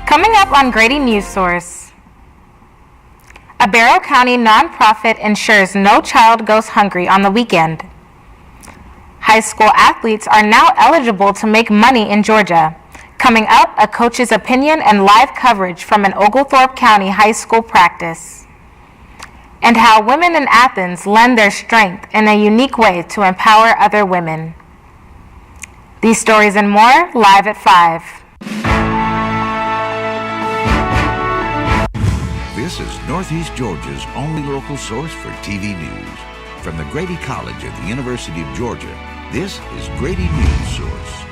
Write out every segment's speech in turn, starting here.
Coming up on Grady Newsource, a Barrow County nonprofit ensures no child goes hungry on the weekend. High school athletes are now eligible to make money in Georgia. Coming up, a coach's opinion and live coverage from an Oglethorpe County high school practice. And how women in Athens lend their strength in a unique way to empower other women. These stories and more, live at 5. This is Northeast Georgia's only local source for TV news. From the Grady College of the University of Georgia, this is Grady Newsource.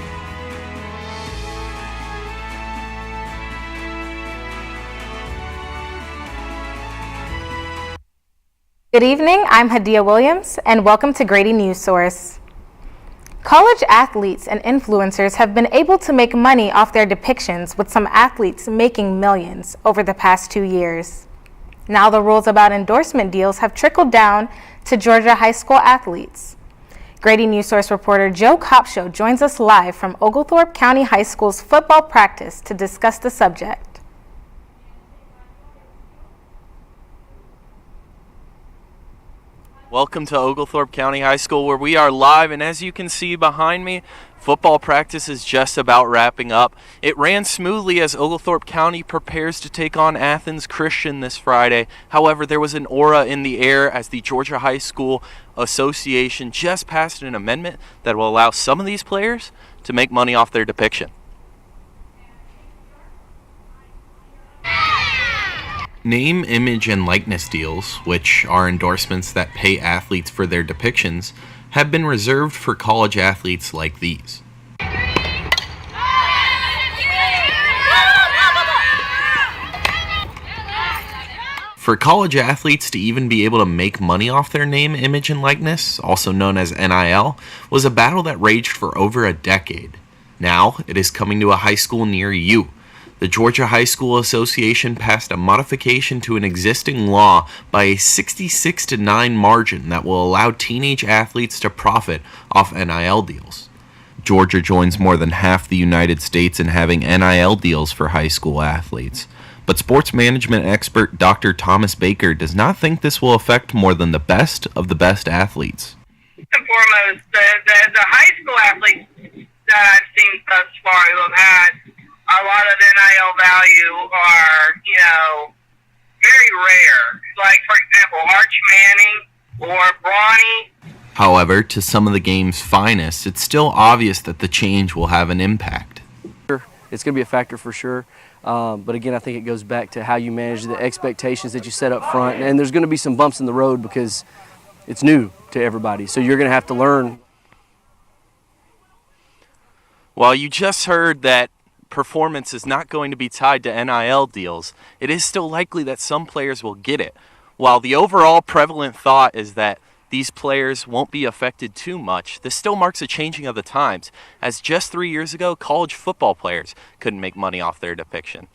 Good evening, I'm Hadia Williams, and welcome to Grady Newsource. College athletes and influencers have been able to make money off their depictions, with some athletes making millions over the past 2 years. Now the rules about endorsement deals have trickled down to Georgia high school athletes. Grady Newsource reporter Joe Copshow joins us live from Oglethorpe County High School's football practice to discuss the subject. Welcome to Oglethorpe County High School, where we are live, and as you can see behind me, football practice is just about wrapping up. It ran smoothly as Oglethorpe County prepares to take on Athens Christian this Friday. However, there was an aura in the air as the Georgia High School Association just passed an amendment that will allow some of these players to make money off their depiction. Name, image, and likeness deals, which are endorsements that pay athletes for their depictions, have been reserved for college athletes like these. For college athletes to even be able to make money off their name, image, and likeness, also known as NIL, was a battle that raged for over a decade. Now, it is coming to a high school near you. The Georgia High School Association passed a modification to an existing law by a 66-9 margin that will allow teenage athletes to profit off NIL deals. Georgia joins more than half the United States in having NIL deals for high school athletes. But sports management expert Dr. Thomas Baker does not think this will affect more than the best of the best athletes. First and foremost, the high school athletes that I've seen thus far who have had a lot of NIL value are, very rare. Like, for example, Arch Manning or Bronny. However, to some of the game's finest, it's still obvious that the change will have an impact. It's going to be a factor for sure. But again, I think it goes back to how you manage the expectations that you set up front. And there's going to be some bumps in the road because it's new to everybody. So you're going to have to learn. While you just heard that performance is not going to be tied to NIL deals, it is still likely that some players will get it. While the overall prevalent thought is that these players won't be affected too much, this still marks a changing of the times, as just 3 years ago, college football players couldn't make money off their depiction.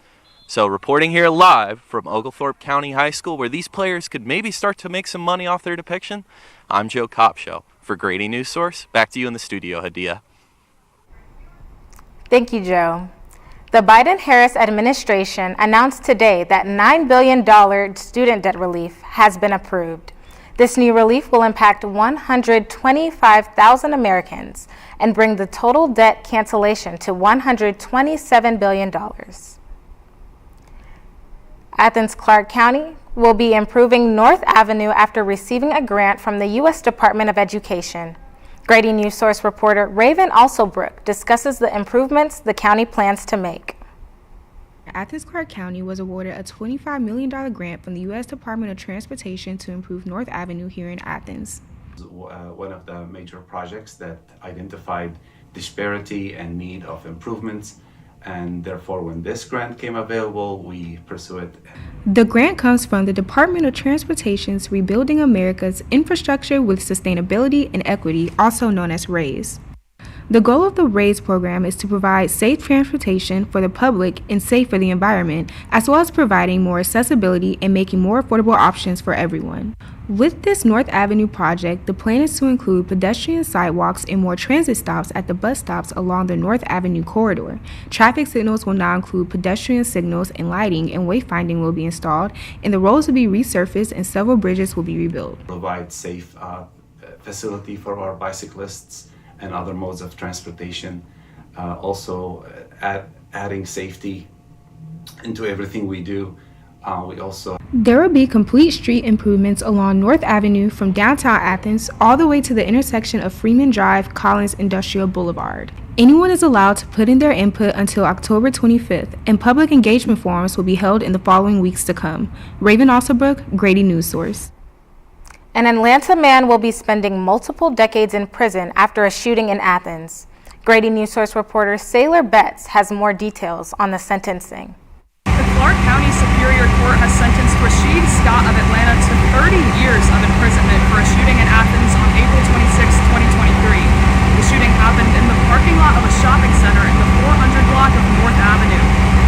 So reporting here live from Oglethorpe County High School, where these players could maybe start to make some money off their depiction, I'm Joe Copshow. For Grady Newsource, back to you in the studio, Hadia. Thank you, Joe. The Biden-Harris administration announced today that $9 billion student debt relief has been approved. This new relief will impact 125,000 Americans and bring the total debt cancellation to $127 billion. Athens Clarke County will be improving North Avenue after receiving a grant from the U.S. Department of Education. Grady Newsource reporter Raven Alsobrook discusses the improvements the county plans to make. Athens Clarke County was awarded a $25 million grant from the U.S. Department of Transportation to improve North Avenue here in Athens. One of the major projects that identified disparity and need of improvements, and therefore when this grant came available, we pursue it. The grant comes from the Department of Transportation's Rebuilding America's Infrastructure with Sustainability and Equity, also known as RAISE. The goal of the RAISE program is to provide safe transportation for the public and safe for the environment, as well as providing more accessibility and making more affordable options for everyone. With this North Avenue project, the plan is to include pedestrian sidewalks and more transit stops at the bus stops along the North Avenue corridor. Traffic signals will now include pedestrian signals and lighting, and wayfinding will be installed, and the roads will be resurfaced and several bridges will be rebuilt. Provide safe facility for our bicyclists and other modes of transportation. Also adding safety into everything we do. There will be complete street improvements along North Avenue from downtown Athens all the way to the intersection of Freeman Drive, Collins Industrial Boulevard. Anyone is allowed to put in their input until October 25th, and public engagement forums will be held in the following weeks to come. Raven Alsobrook, Grady Newsource. An Atlanta man will be spending multiple decades in prison after a shooting in Athens. Grady Newsource reporter Sailor Betts has more details on the sentencing. The Clark County Superior Court has sentenced Rashid Scott of Atlanta to 30 years of imprisonment for a shooting in Athens on April 26, 2023. The shooting happened in the parking lot of a shopping center in the 400 block of North Avenue.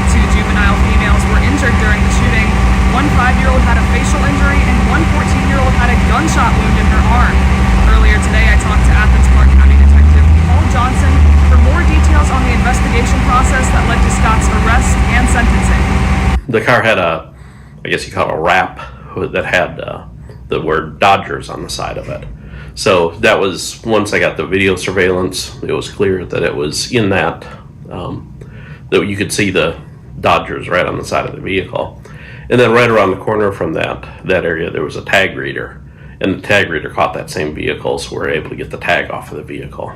2 juvenile females were injured during the shooting. One 5-year-old had a facial injury and one 14-year-old had a gunshot wound in her arm. Earlier today, I talked to Athens Clark County Detective Paul Johnson for more details on the investigation process that led to Scott's arrest and sentencing. The car had I guess you call it a wrap that had the word Dodgers on the side of it. So that was, once I got the video surveillance, it was clear that it was in that you could see the Dodgers right on the side of the vehicle. And then right around the corner from that area, there was a tag reader. And the tag reader caught that same vehicle, so we were able to get the tag off of the vehicle.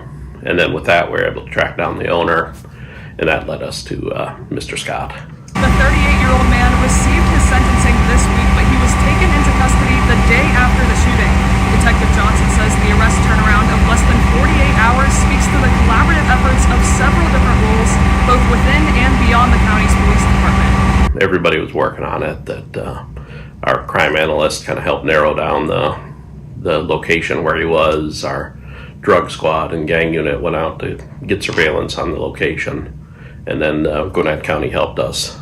And then with that, we were able to track down the owner, and that led us to Mr. Scott. The 38-year-old man received his sentencing this week, but he was taken into custody the day after the shooting. Detective Johnson says the arrest turnaround of less than 48 hours speaks to the collaborative efforts of several different roles, both within and beyond the county's police department. Everybody was working on it. That our crime analyst kind of helped narrow down the location where he was. Our drug squad and gang unit went out to get surveillance on the location, and then Gwinnett County helped us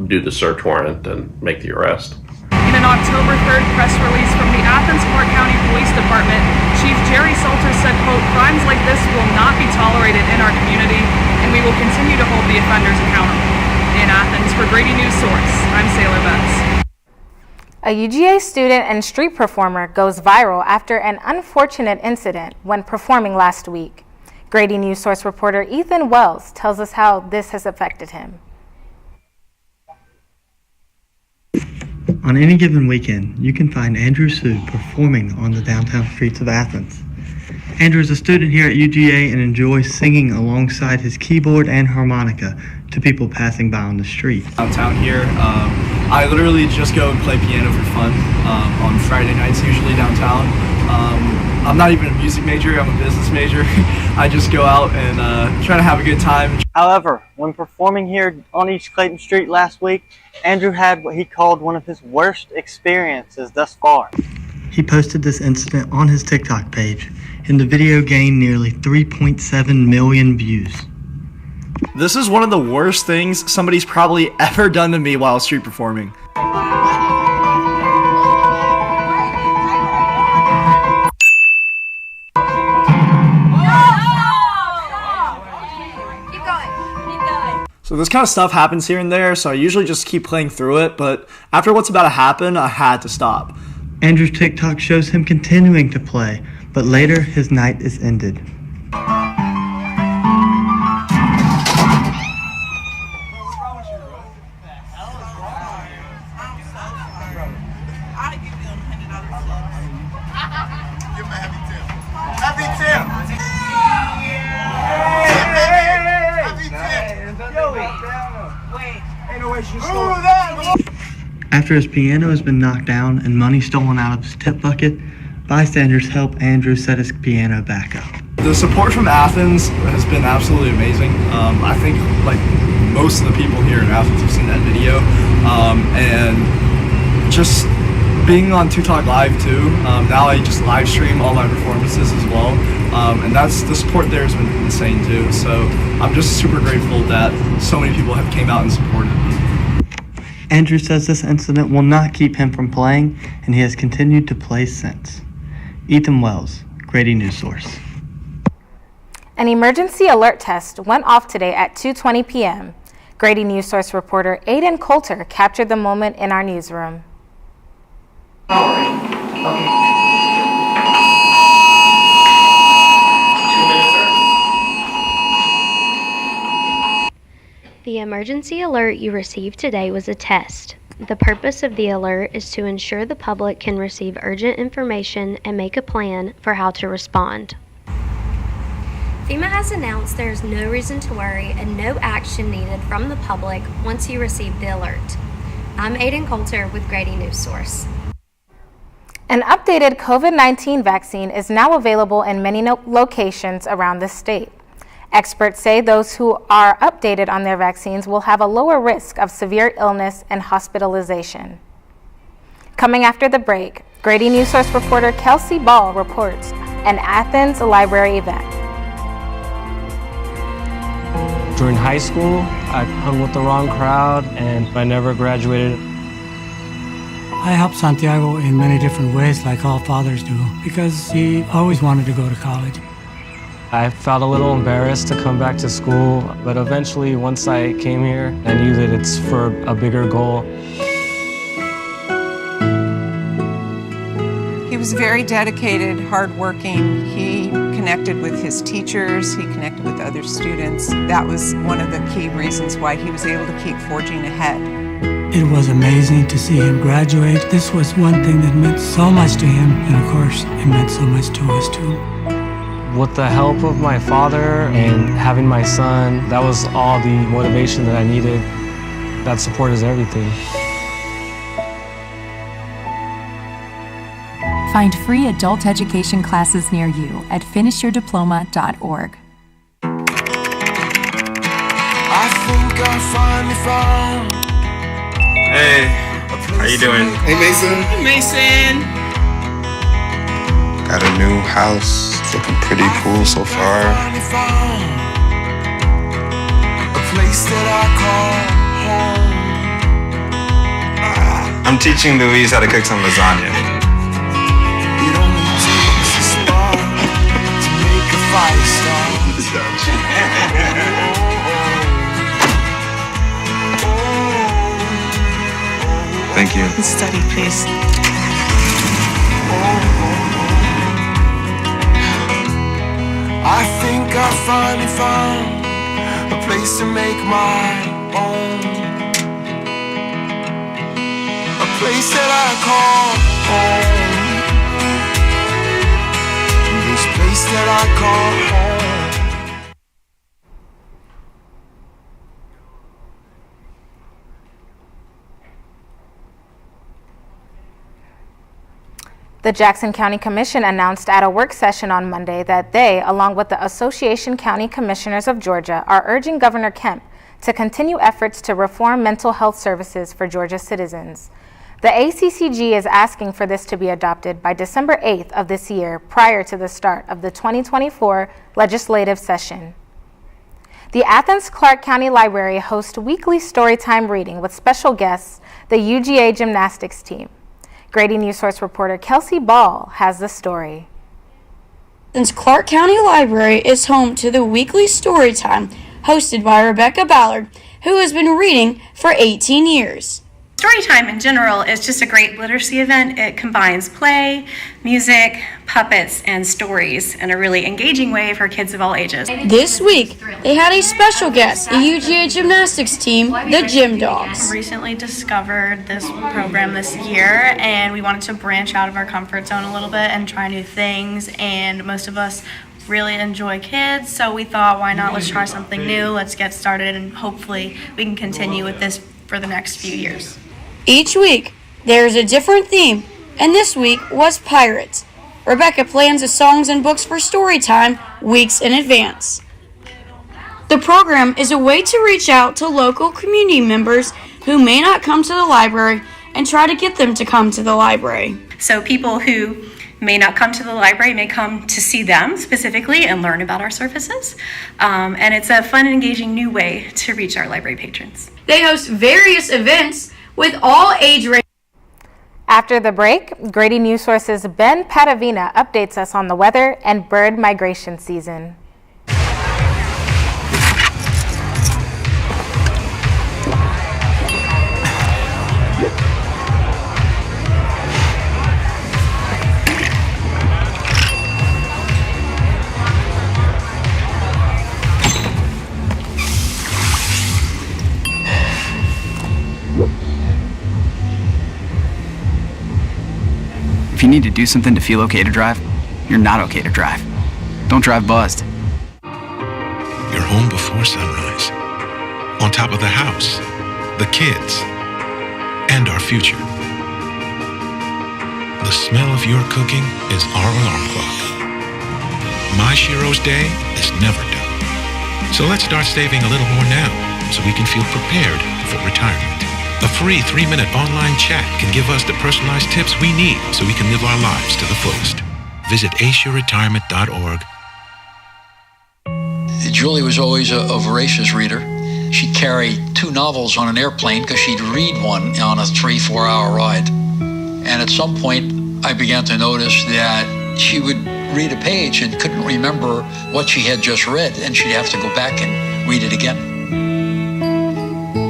do the search warrant and make the arrest. In an October 3rd press release from the Athens Clark County Police Department, Chief Jerry Salter said, quote, "Crimes like this will not be tolerated in our community, and we will continue to hold the offenders accountable." In Athens, for Grady Newsource, I'm Sailor Betts. A UGA student and street performer goes viral after an unfortunate incident when performing last week. Grady Newsource reporter Ethan Wells tells us how this has affected him. On any given weekend, you can find Andrew Sue performing on the downtown streets of Athens. Andrew is a student here at UGA and enjoys singing alongside his keyboard and harmonica to people passing by on the street. Downtown here, I literally just go and play piano for fun on Friday nights, usually downtown. I'm not even a music major, I'm a business major. I just go out and try to have a good time. However, when performing here on East Clayton Street last week, Andrew had what he called one of his worst experiences thus far. He posted this incident on his TikTok page, and the video gained nearly 3.7 million views. This is one of the worst things somebody's probably ever done to me while street performing. So this kind of stuff happens here and there, so I usually just keep playing through it, but after what's about to happen, I had to stop. Andrew's TikTok shows him continuing to play, but later his night is ended. After his piano has been knocked down and money stolen out of his tip bucket, bystanders help Andrew set his piano back up. The support from Athens has been absolutely amazing. I think like most of the people here in Athens have seen that video, and just being on TikTok Live too. Now I just live stream all my performances as well. And that's the support there has been insane too. So I'm just super grateful that so many people have came out and supported me. Andrew says this incident will not keep him from playing, and he has continued to play since. Ethan Wells, Grady Newsource. An emergency alert test went off today at 2:20 p.m. Grady Newsource reporter Aiden Coulter captured the moment in our newsroom. The emergency alert you received today was a test. The purpose of the alert is to ensure the public can receive urgent information and make a plan for how to respond. FEMA has announced there is no reason to worry and no action needed from the public once you receive the alert. I'm Aiden Coulter with Grady Newsource. An updated COVID-19 vaccine is now available in many locations around the state. Experts say those who are updated on their vaccines will have a lower risk of severe illness and hospitalization. Coming after the break, Grady Newsource reporter Kelsey Ball reports an Athens library event. During high school, I hung with the wrong crowd and I never graduated. I helped Santiago in many different ways, like all fathers do, because he always wanted to go to college. I felt a little embarrassed to come back to school, but eventually, once I came here, I knew that it's for a bigger goal. He was very dedicated, hardworking. He connected with his teachers, he connected with other students. That was one of the key reasons why he was able to keep forging ahead. It was amazing to see him graduate. This was one thing that meant so much to him, and of course, it meant so much to us too. With the help of my father and having my son, that was all the motivation that I needed. That support is everything. Find free adult education classes near you at finishyourdiploma.org. I think I finally found. Hey, how you doing? Hey, Mason. Hey, Mason. Got a new house. It's looking pretty cool so far. A place that I call home. I'm teaching Louise how to cook some lasagna. It only takes a spark to make a fire start. Thank you. Study, please. I think I finally found a place to make my own. A place that I call home. This place that I call home. The Jackson County Commission announced at a work session on Monday that they, along with the Association County Commissioners of Georgia, are urging Governor Kemp to continue efforts to reform mental health services for Georgia citizens. The ACCG is asking for this to be adopted by December 8th of this year, prior to the start of the 2024 legislative session. The Athens Clarke County Library hosts weekly storytime reading with special guests, the UGA gymnastics team. Grady Newsource reporter Kelsey Ball has the story. Athens Clarke County Library is home to the weekly Storytime, hosted by Rebecca Ballard, who has been reading for 18 years. Storytime in general is just a great literacy event. It combines play, music, puppets, and stories in a really engaging way for kids of all ages. This week, they had a special guest, the UGA gymnastics team, the Gym Dogs. We recently discovered this program this year, and we wanted to branch out of our comfort zone a little bit and try new things, and most of us really enjoy kids, so we thought, why not, let's try something new, let's get started, and hopefully we can continue with this for the next few years. Each week, there is a different theme, and this week was Pirates. Rebecca plans the songs and books for Storytime weeks in advance. The program is a way to reach out to local community members who may not come to the library and try to get them to come to the library. So people who may not come to the library, may come to see them specifically and learn about our services. And it's a fun and engaging new way to reach our library patrons. They host various events with all age ranges. After the break, Grady Newsource's Ben Patavina updates us on the weather and bird migration season. If you need to do something to feel okay to drive, you're not okay to drive. Don't drive buzzed. You're home before sunrise, on top of the house, the kids, and our future. The smell of your cooking is our alarm clock. My Shiro's day is never done. So let's start saving a little more now so we can feel prepared for retirement. A free 3-minute online chat can give us the personalized tips we need so we can live our lives to the fullest. Visit aceyourretirement.org. Julie was always a voracious reader. She'd carry 2 novels on an airplane because she'd read one on a 3-4 hour ride. And at some point, I began to notice that she would read a page and couldn't remember what she had just read, and she'd have to go back and read it again.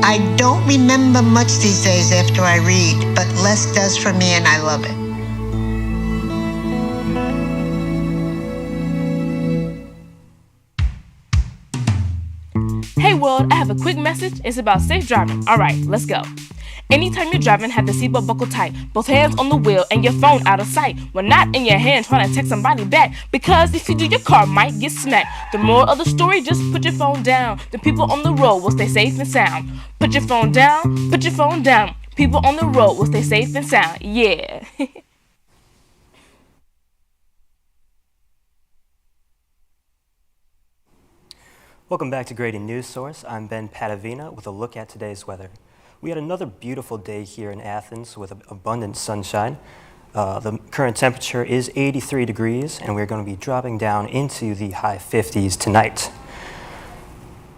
I don't remember much these days after I read, but less does for me and I love it. Hey world, I have a quick message. It's about safe driving. Alright, let's go. Anytime you're driving, have the seatbelt buckled tight, both hands on the wheel and your phone out of sight. When not in your hand trying to text somebody back, because if you do, your car might get smacked. The moral of the story, just put your phone down. The people on the road will stay safe and sound. Put your phone down, put your phone down. People on the road will stay safe and sound. Yeah. Welcome back to Grady Newsource. I'm Ben Patavina with a look at today's weather. We had another beautiful day here in Athens with abundant sunshine. The current temperature is 83 degrees, and we're going to be dropping down into the high 50s tonight.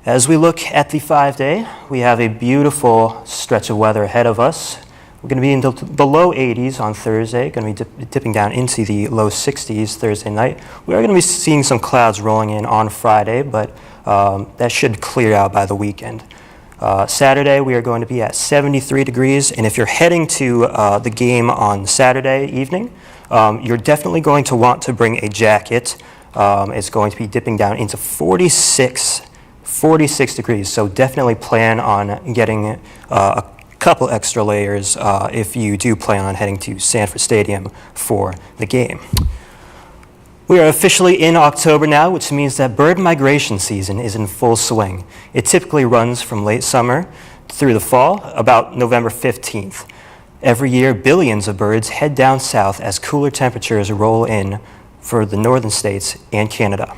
As we look at the 5-day, we have a beautiful stretch of weather ahead of us. We're going to be in the low 80s on Thursday, going to be dipping down into the low 60s Thursday night. We are going to be seeing some clouds rolling in on Friday, but that should clear out by the weekend. Saturday, we are going to be at 73 degrees, and if you're heading to the game on Saturday evening, you're definitely going to want to bring a jacket. It's going to be dipping down into 46 degrees, so definitely plan on getting a couple extra layers if you do plan on heading to Sanford Stadium for the game. We are officially in October now, which means that bird migration season is in full swing. It typically runs from late summer through the fall, about November 15th. Every year, billions of birds head down south as cooler temperatures roll in for the northern states and Canada.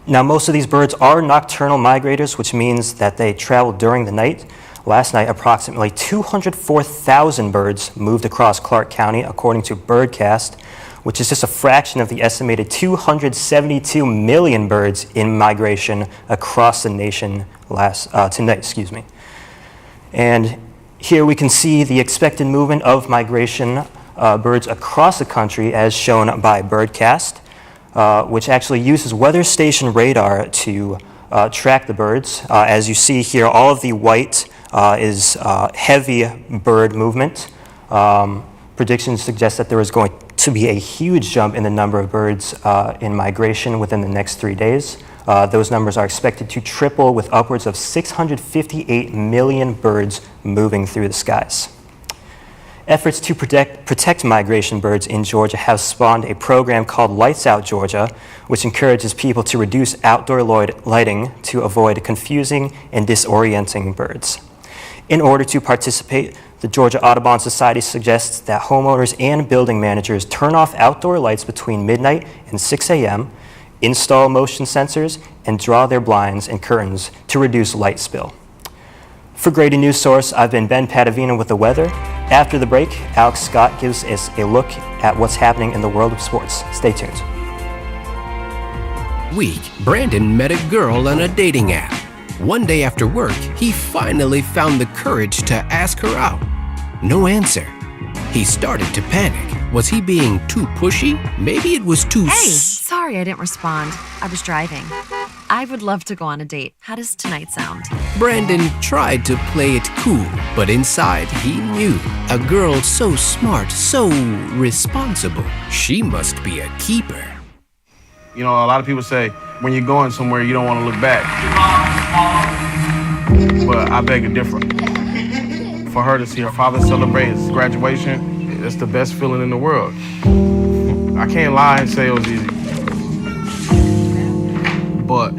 Now, most of these birds are nocturnal migrators, which means that they travel during the night. Last night, approximately 204,000 birds moved across Clark County, according to Birdcast, which is just a fraction of the estimated 272 million birds in migration across the nation tonight. And here we can see the expected movement of migration birds across the country as shown by Birdcast, which actually uses weather station radar to track the birds. As you see here, all of the white is heavy bird movement. Predictions suggest that there is going to be a huge jump in the number of birds in migration within the next 3 days. Those numbers are expected to triple with upwards of 658 million birds moving through the skies. Efforts to protect migration birds in Georgia have spawned a program called Lights Out Georgia, which encourages people to reduce outdoor lighting to avoid confusing and disorienting birds. In order to participate, the Georgia Audubon Society suggests that homeowners and building managers turn off outdoor lights between midnight and 6 a.m., install motion sensors, and draw their blinds and curtains to reduce light spill. For Grady Newsource, I've been Ben Patavina with the weather. After the break, Alex Scott gives us a look at what's happening in the world of sports. Stay tuned. Week, Brandon met a girl on a dating app. One day after work, he finally found the courage to ask her out. No answer. He started to panic. Was he being too pushy? Maybe it was too... Hey, sorry I didn't respond. I was driving. I would love to go on a date. How does tonight sound? Brandon tried to play it cool, but inside he knew a girl so smart, so responsible. She must be a keeper. You know, a lot of people say when you're going somewhere, you don't want to look back. But I beg to differ. For her to see her father celebrate his graduation, it's the best feeling in the world. I can't lie and say it was easy. But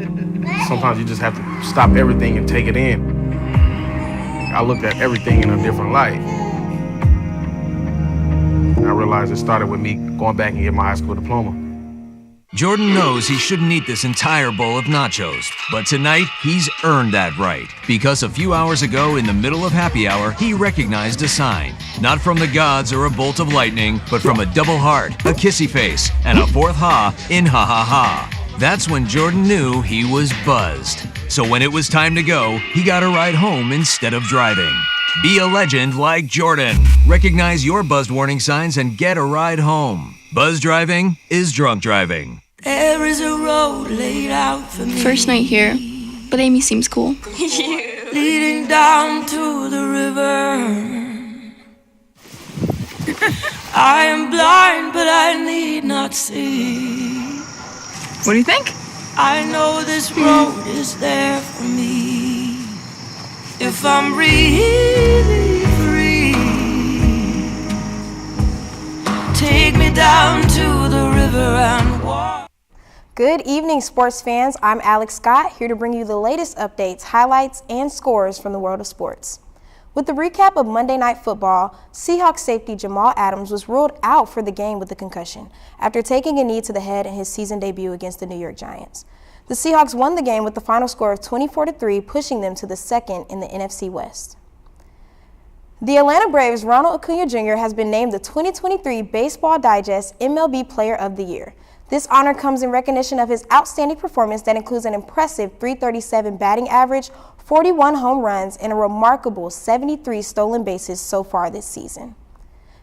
sometimes you just have to stop everything and take it in. I looked at everything in a different light. And I realized it started with me going back and getting my high school diploma. Jordan knows he shouldn't eat this entire bowl of nachos, but tonight he's earned that right. Because a few hours ago, in the middle of happy hour, he recognized a sign. Not from the gods or a bolt of lightning, but from a double heart, a kissy face, and a fourth ha in ha ha ha. That's when Jordan knew he was buzzed. So when it was time to go, he got a ride home instead of driving. Be a legend like Jordan. Recognize your buzzed warning signs and get a ride home. Buzz driving is drunk driving. There is a road laid out for me. First night here, but Amy seems cool. Leading down to the river. I am blind, but I need not see. What do you think? I know this road is there for me. If I'm really free, take me down to the river and walk. Good evening, sports fans. I'm Alex Scott, here to bring you the latest updates, highlights, and scores from the world of sports. With the recap of Monday Night Football, Seahawks safety Jamal Adams was ruled out for the game with a concussion after taking a knee to the head in his season debut against the New York Giants. The Seahawks won the game with the final score of 24-3, pushing them to the second in the NFC West. The Atlanta Braves' Ronald Acuna Jr. has been named the 2023 Baseball Digest MLB Player of the Year. This honor comes in recognition of his outstanding performance that includes an impressive .337 batting average, 41 home runs, and a remarkable 73 stolen bases so far this season.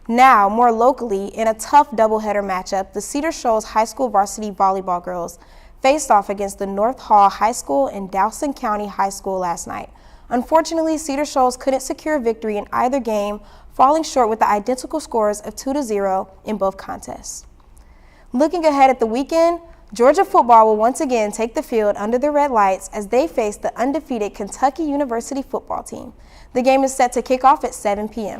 Now, more locally, in a tough doubleheader matchup, the Cedar Shoals High School varsity volleyball girls faced off against the North Hall High School and Dawson County High School last night. Unfortunately, Cedar Shoals couldn't secure a victory in either game, falling short with the identical scores of 2-0 in both contests. Looking ahead at the weekend, Georgia football will once again take the field under the red lights as they face the undefeated Kentucky University football team. The game is set to kick off at 7 p.m.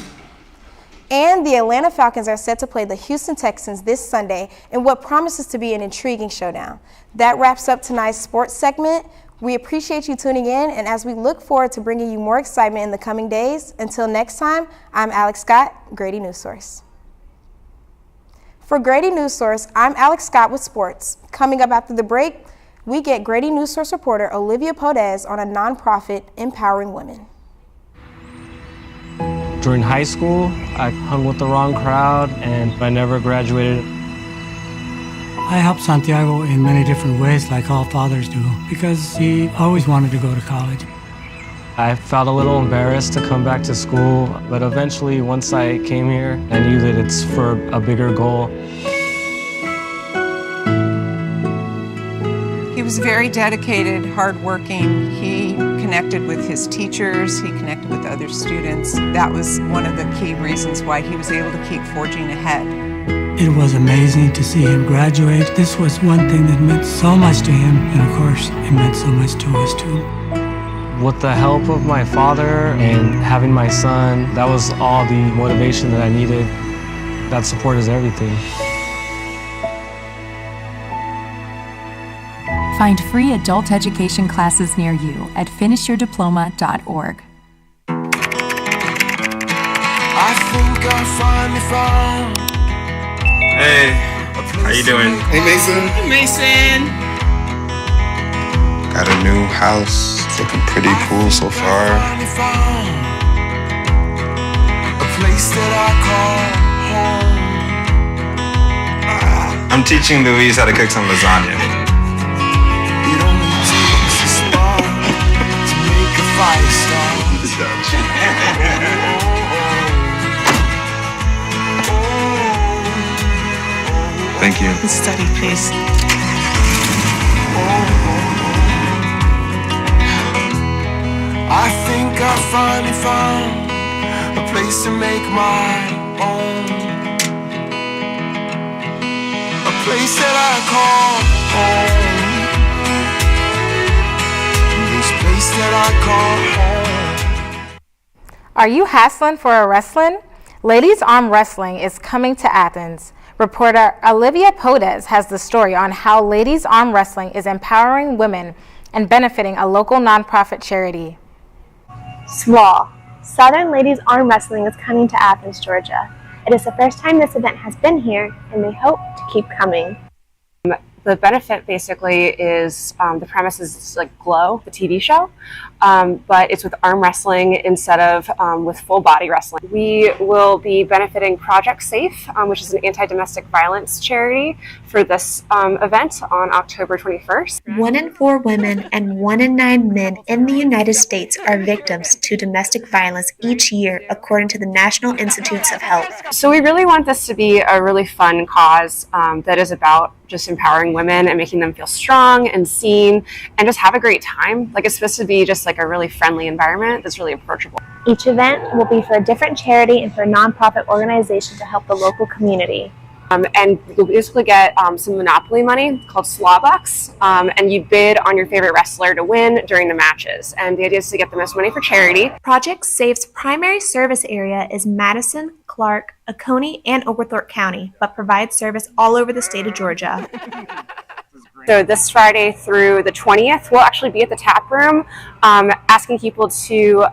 And the Atlanta Falcons are set to play the Houston Texans this Sunday in what promises to be an intriguing showdown. That wraps up tonight's sports segment. We appreciate you tuning in, and as we look forward to bringing you more excitement in the coming days, until next time, I'm Alex Scott, Grady Newsource. For Grady Newsource, I'm Alex Scott with sports. Coming up after the break, we get Grady Newsource reporter Olivia Podez on a nonprofit empowering women. During high school, I hung with the wrong crowd and I never graduated. I helped Santiago in many different ways, like all fathers do, because he always wanted to go to college. I felt a little embarrassed to come back to school, but eventually, once I came here, I knew that it's for a bigger goal. He was very dedicated, hardworking. He connected with his teachers. He connected with other students. That was one of the key reasons why he was able to keep forging ahead. It was amazing to see him graduate. This was one thing that meant so much to him, and of course, it meant so much to us too. With the help of my father and having my son, that was all the motivation that I needed. That support is everything. Find free adult education classes near you at finishyourdiploma.org. I think I finally found. Hey, how you doing? Hey, Mason. Hey, Mason. Got a new house. It's looking pretty cool so far. place that I call home. I'm teaching Louise how to cook some lasagna. It only takes a spark to make a fire start. Thank you. Study, please. I think I finally found a place to make my own. A place that I call home. This place that I call home. Are you hassling for a wrestling? Ladies Arm Wrestling is coming to Athens. Reporter Olivia Podez has the story on how Ladies Arm Wrestling is empowering women and benefiting a local nonprofit charity. SWAL, Southern Ladies Arm Wrestling, is coming to Athens, Georgia. It is the first time this event has been here, and they hope to keep coming. The benefit basically is the premise is like Glow, the TV show, but it's with arm wrestling instead of with full body wrestling. We will be benefiting Project Safe, which is an anti-domestic violence charity, for this event on October 21st. 1 in 4 women and 1 in 9 men in the United States are victims to domestic violence each year, according to the National Institutes of Health. So we really want this to be a really fun cause that is about just empowering women and making them feel strong and seen and just have a great time. Like, it's supposed to be just like a really friendly environment that's really approachable. Each event will be for a different charity and for a nonprofit organization to help the local community. And you'll basically get some Monopoly money called Slaw Bucks, and you bid on your favorite wrestler to win during the matches. And the idea is to get the most money for charity. Project Safe's primary service area is Madison, Clark, Oconee, and Oglethorpe County, but provides service all over the state of Georgia. So this Friday through the 20th, we'll actually be at the tap room asking people to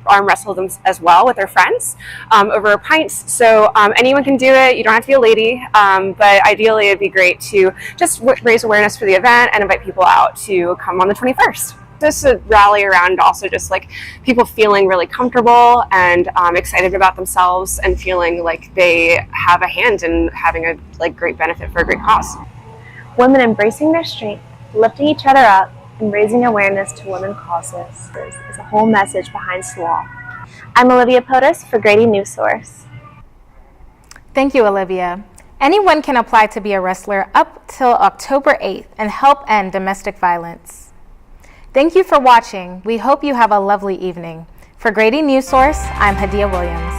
arm wrestle them as well with their friends over pints. So anyone can do it. You don't have to be a lady, but ideally it'd be great to just raise awareness for the event and invite people out to come on the 21st. Just to rally around also just like people feeling really comfortable and excited about themselves and feeling like they have a hand in having a great benefit for a great cause. Women embracing their strength, lifting each other up, and raising awareness to women causes is a whole message behind SWAL. I'm Olivia Podez for Grady Newsource. Thank you, Olivia. Anyone can apply to be a wrestler up till October 8th and help end domestic violence. Thank you for watching. We hope you have a lovely evening. For Grady Newsource, I'm Hadia Williams.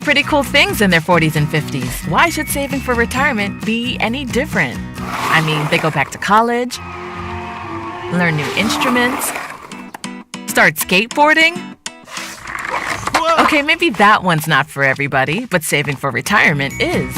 Pretty cool things in their 40s and 50s. Why should saving for retirement be any different? I mean, they go back to college, learn new instruments, start skateboarding. Okay, maybe that one's not for everybody, but saving for retirement is.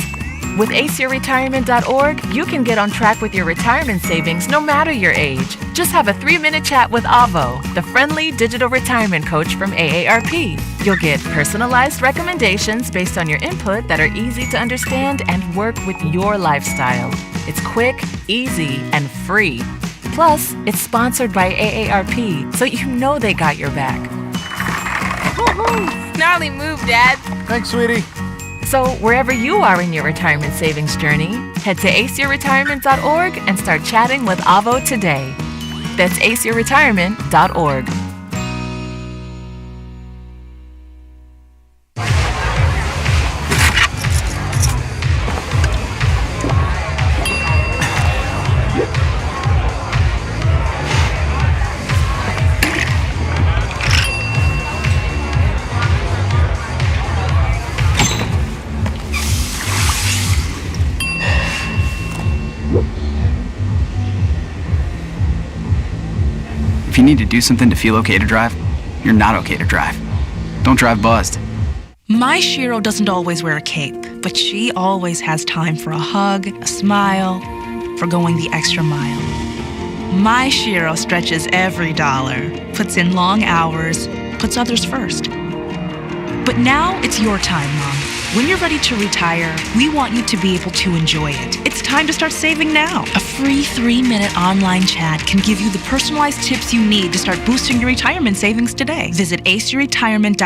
With aceyourretirement.org, you can get on track with your retirement savings no matter your age. Just have a 3-minute chat with Avo, the friendly digital retirement coach from AARP. You'll get personalized recommendations based on your input that are easy to understand and work with your lifestyle. It's quick, easy, and free. Plus, it's sponsored by AARP, so you know they got your back. Woohoo! Gnarly move, Dad. Thanks, sweetie. So wherever you are in your retirement savings journey, head to aceyourretirement.org and start chatting with Avo today. That's aceyourretirement.org. If you need to do something to feel okay to drive, you're not okay to drive. Don't drive buzzed. My Shiro doesn't always wear a cape, but she always has time for a hug, a smile, for going the extra mile. My Shiro stretches every dollar, puts in long hours, puts others first. But now it's your time, Mom. When you're ready to retire, we want you to be able to enjoy it. It's time to start saving now. A free 3-minute online chat can give you the personalized tips you need to start boosting your retirement savings today. Visit aceyourretirement.org